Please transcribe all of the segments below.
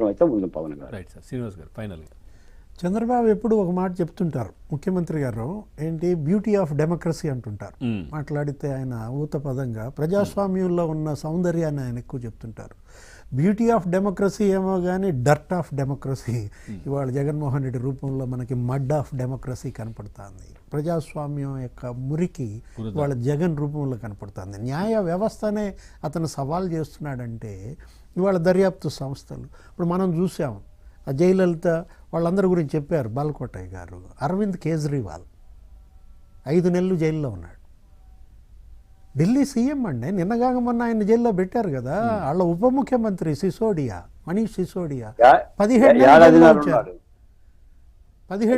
అవసరమైతే ముందు పవన్ గారు. Right sir. శ్రీనివాస్ గారు ఫైనల్గా. చంద్రబాబు ఎప్పుడు ఒక మాట చెప్తుంటారు, ముఖ్యమంత్రి గారు, ఏంటి బ్యూటీ ఆఫ్ డెమోక్రసీ అంటుంటారు. మాట్లాడితే ఆయన ఊత పదంగా ప్రజాస్వామ్యంలో ఉన్న సౌందర్యాన్ని ఆయన ఎక్కువ చెప్తుంటారు. బ్యూటీ ఆఫ్ డెమోక్రసీ ఏమో కానీ డర్ట్ ఆఫ్ డెమోక్రసీ ఇవాళ జగన్మోహన్ రెడ్డి రూపంలో మనకి మడ్ ఆఫ్ డెమోక్రసీ కనపడుతుంది. ప్రజాస్వామ్యం యొక్క మురికి వాళ్ళ జగన్ రూపంలో కనపడుతుంది. న్యాయ వ్యవస్థనే అతను సవాల్ చేస్తున్నాడంటే ఇవాళ దర్యాప్తు సంస్థలు ఇప్పుడు మనం చూసాం. ఆ జయలలిత వాళ్ళందరి గురించి చెప్పారు బాలకోటయ్య గారు. అరవింద్ కేజ్రీవాల్ 5 నెలలు జైల్లో ఉన్నాడు. ఢిల్లీ సీఎం అండి, నిన్నగాక మొన్న ఆయన జైల్లో పెట్టారు కదా. వాళ్ళ ఉప ముఖ్యమంత్రి సిసోడియా, మనీష్ సిసోడియా 17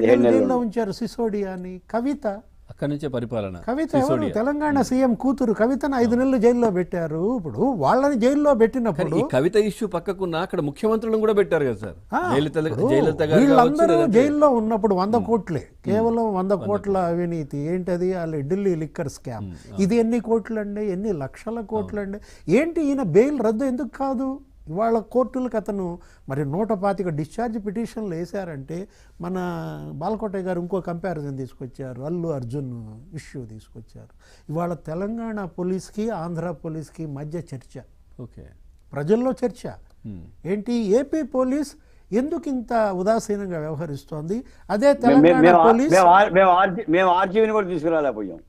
నెలలు జైల్లో ఉంచారు సిసోడియాని. కవిత అక్కడి నుంచే పరిపాలన. కవిత ఎవరు? తెలంగాణ సీఎం కూతురు కవితను 5 నెలలు జైల్లో పెట్టారు. ఇప్పుడు వాళ్ళని జైల్లో పెట్టినప్పుడు ఈ కవిత ఇష్యూ పక్కకున్న అక్కడ ముఖ్యమంత్రులను కూడా పెట్టారు కదా సార్. వీళ్ళందరూ జైల్లో ఉన్నప్పుడు 100 కోట్లే, కేవలం 100 కోట్ల అవినీతి. ఏంటది? వాళ్ళ ఢిల్లీ లిక్కర్ స్కామ్. ఇది ఎన్ని కోట్లండి? ఎన్ని లక్షల కోట్లండి? ఏంటి ఈయన బెయిల్ రద్దు ఎందుకు కాదు? ఇవాళ కోర్టులకు అతను మరి 125 డిశ్చార్జ్ పిటిషన్లు వేశారంటే మన బాలకోటయ్య గారు ఇంకో కంపారిజన్ తీసుకొచ్చారు. అల్లు అర్జున్ ఇష్యూ తీసుకొచ్చారు. ఇవాళ తెలంగాణ పోలీస్కి ఆంధ్ర పోలీస్కి మధ్య చర్చ, ఓకే, ప్రజల్లో చర్చ ఏంటి? ఏపీ పోలీస్ ఎందుకు ఇంత ఉదాసీనంగా వ్యవహరిస్తోంది? అదే తెలంగాణ పోలీస్ మేము ఆర్జీవీని కూడా తీసుకురాలేకపోయాం.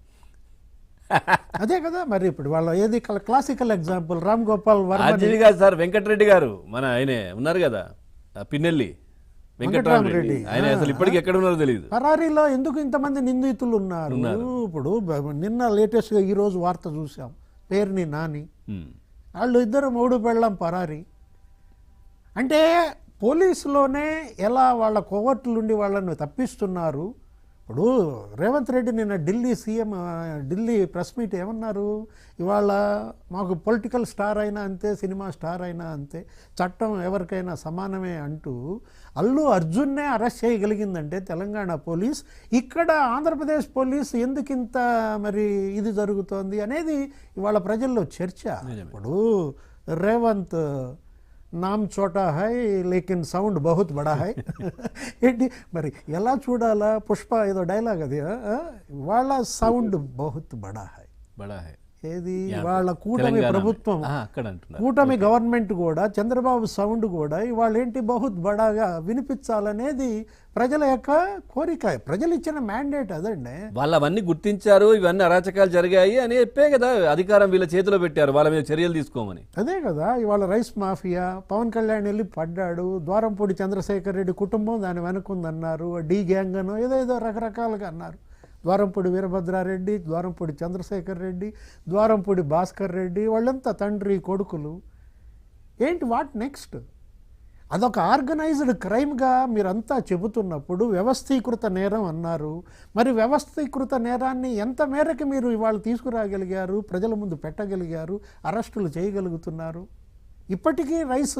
అదే కదా మరి. ఇప్పుడు వాళ్ళ ఏది క్లాసికల్ ఎగ్జాంపుల్ రామ్ గోపాల్ వర్మ కాదు సార్, వెంకటరెడ్డి గారు మన ఆయనే ఉన్నారు కదా, పిన్నెల్లి వెంకటరామరెడ్డి. ఆయన అసలు ఇప్పటికి ఎక్కడ ఉన్నారో తెలియదు. పరారీలో ఎందుకు ఇంతమంది నిందితులు ఉన్నారు? ఇప్పుడు నిన్న లేటెస్ట్గా ఈరోజు వార్త చూసాం, పేరుని నాని, వాళ్ళు ఇద్దరు మూడు పెళ్ళాం పరారీ. అంటే పోలీసులోనే ఎలా వాళ్ళ కోవర్టులుండి వాళ్ళని తప్పిస్తున్నారు. ఇప్పుడు రేవంత్ రెడ్డి నిన్న Delhi CM Delhi press meet ఏమన్నారు? ఇవాళ మాకు పొలిటికల్ స్టార్ అయినా అంతే, సినిమా స్టార్ అయినా అంతే, చట్టం ఎవరికైనా సమానమే అంటూ అల్లు అర్జున్నే అరెస్ట్ చేయగలిగిందంటే తెలంగాణ పోలీస్, ఇక్కడ ఆంధ్రప్రదేశ్ పోలీస్ ఎందుకింత మరి ఇది జరుగుతోంది అనేది ఇవాళ ప్రజల్లో చర్చ. ఇప్పుడు రేవంత్ నామ్ చోటా హై లేకిన్ సౌండ్ బహుత్ బడా హై ఏంటి మరి ఎలా చూడాలా? పుష్ప ఏదో డైలాగ్ అది, వాళ్ళ సౌండ్ బహుత్ బడా హై. ఏది? వాళ్ళ కూటమి ప్రభుత్వం, కూటమి గవర్నమెంట్ కూడా, చంద్రబాబు సౌండ్ కూడా ఇవాళ ఏంటి బహుత్ బడాగా వినిపించాలనేది ప్రజల యొక్క కోరిక. ప్రజలు ఇచ్చిన మ్యాండేట్ అదండి. వాళ్ళు అవన్నీ గుర్తించారు, ఇవన్నీ అరాచకాలు జరిగాయి అని చెప్పే కదా అధికారం వీళ్ళ చేతిలో పెట్టారు, వాళ్ళ మీద చర్యలు తీసుకోమని. అదే కదా. ఇవాళ రైస్ మాఫియా, పవన్ కళ్యాణ్ వెళ్ళి పడ్డాడు, ద్వారంపూడి చంద్రశేఖర్ రెడ్డి కుటుంబం దాన్ని వెనుకుందన్నారు, డి గ్యాంగ్ అనో ఏదో రకరకాలుగా అన్నారు. ద్వారంపూడి వీరభద్రారెడ్డి, ద్వారంపూడి చంద్రశేఖర్ రెడ్డి, ద్వారంపూడి భాస్కర్ రెడ్డి, వాళ్ళంతా తండ్రి కొడుకులు. ఏంటి వాట్ నెక్స్ట్? అదొక ఆర్గనైజ్డ్ క్రైమ్గా మీరంతా చెబుతున్నప్పుడు వ్యవస్థీకృత నేరం అన్నారు. మరి వ్యవస్థీకృత నేరాన్ని ఎంత మేరకు మీరు ఇవాళ తీసుకురాగలిగారు, ప్రజల ముందు పెట్టగలిగారు, అరెస్టులు చేయగలుగుతున్నారు? ఇప్పటికీ రైస్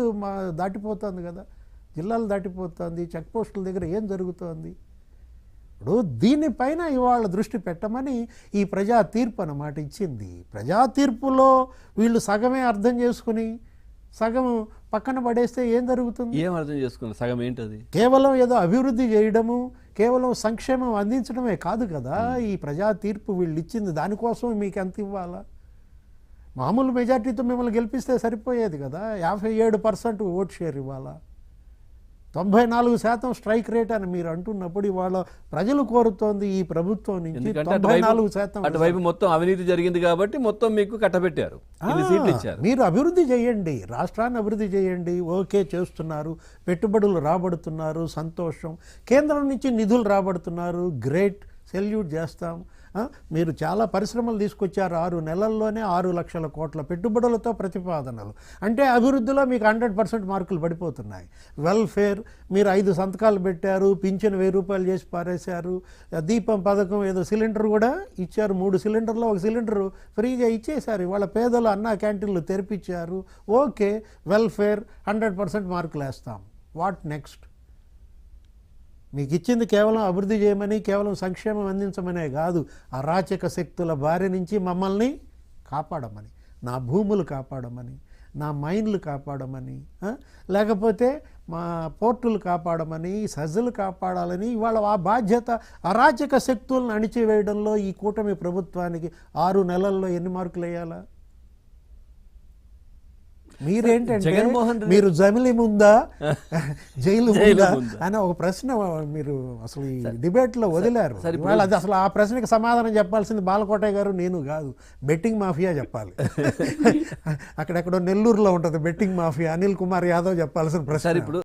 దాటిపోతుంది కదా, జిల్లాలు దాటిపోతుంది, చెక్ పోస్టుల దగ్గర ఏం జరుగుతోంది? ఇప్పుడు దీనిపైన ఇవాళ దృష్టి పెట్టమని ఈ ప్రజా తీర్పు అన్నమాట ఇచ్చింది. ప్రజా తీర్పులో వీళ్ళు సగమే అర్థం చేసుకుని సగం పక్కన పడేస్తే ఏం జరుగుతుంది? ఏం అర్థం చేసుకున్నారు? సగం ఏంటది? కేవలం ఏదో అభివృద్ధి చేయడము, కేవలం సంక్షేమం అందించడమే కాదు కదా ఈ ప్రజా తీర్పు వీళ్ళు ఇచ్చింది. దానికోసం మీకు ఎంత ఇవ్వాలా? మామూలు మెజార్టీతో మిమ్మల్ని గెలిపిస్తే సరిపోయేది కదా. 57% ఓట్ షేర్ ఇవ్వాలా? 94% స్ట్రైక్ రేట్ అని మీరు అంటున్నప్పుడు ఇవాళ ప్రజలు కోరుతోంది ఈ ప్రభుత్వం నుంచి 94%. అటువైపు మొత్తం అవినీతి జరిగింది కాబట్టి మొత్తం మీకు కట్టబెట్టారు, సీట్లు ఇచ్చారు. మీరు అభివృద్ధి చేయండి, రాష్ట్రాన్ని అభివృద్ధి చేయండి, ఓకే చేస్తున్నారు, పెట్టుబడులు రాబడుతున్నారు, సంతోషం, కేంద్రం నుంచి నిధులు రాబడుతున్నారు, గ్రేట్, సెల్యూట్ చేస్తాం. మీరు చాలా పరిశ్రమలు తీసుకొచ్చారు, 6 నెలల్లోనే 6 లక్షల కోట్ల పెట్టుబడులతో ప్రతిపాదనలు. అంటే అభివృద్ధిలో మీకు 100% మార్కులు పడిపోతున్నాయి. వెల్ఫేర్ మీరు 5 సంతకాలు పెట్టారు, పింఛను 1000 రూపాయలు చేసి పారేశారు. దీపం పథకం ఏదో సిలిండర్ కూడా ఇచ్చారు, 3 సిలిండర్లో 1 సిలిండర్ ఫ్రీగా ఇచ్చేశారు. ఇవాళ పేదలు అన్నా క్యాంటీన్లు తెరిపించారు. ఓకే, వెల్ఫేర్ 100% మార్కులు వేస్తాం. What next? మీకు ఇచ్చింది కేవలం అభివృద్ధి చేయమని, కేవలం సంక్షేమం అందించమనే కాదు, అరాచక శక్తుల బారి నుంచి మమ్మల్ని కాపాడమని, నా భూములు కాపాడమని, నా మైన్లు కాపాడమని, లేకపోతే మా పోర్టులు కాపాడమని, సజ్జలు కాపాడాలని ఇవాళ ఆ బాధ్యత అరాచక శక్తులను అణిచివేయడంలో ఈ కూటమి ప్రభుత్వానికి 6 నెలల్లో ఎన్ని మార్కులు వేయాలా? మీరేంటంటే జగన్మోహన్ రెడ్డి- మీరు జమిలి ముందా జైలు జైలు ముందా ముందా? అని ఒక ప్రశ్న మీరు అసలు ఈ డిబేట్ లో వదిలారు. సరే, ఇప్పుడు- ఇవాళ అది అసలు ఆ ప్రశ్నకి సమాధానం చెప్పాల్సింది బాలకోటయ్య గారు, నేను కాదు. బెట్టింగ్ మాఫియా చెప్పాలి. అక్కడెక్కడో నెల్లూరులో ఉంటుంది బెట్టింగ్ మాఫియా, అనిల్ కుమార్ యాదవ్ చెప్పాల్సిన సార్ ప్రశ్న. ఇప్పుడు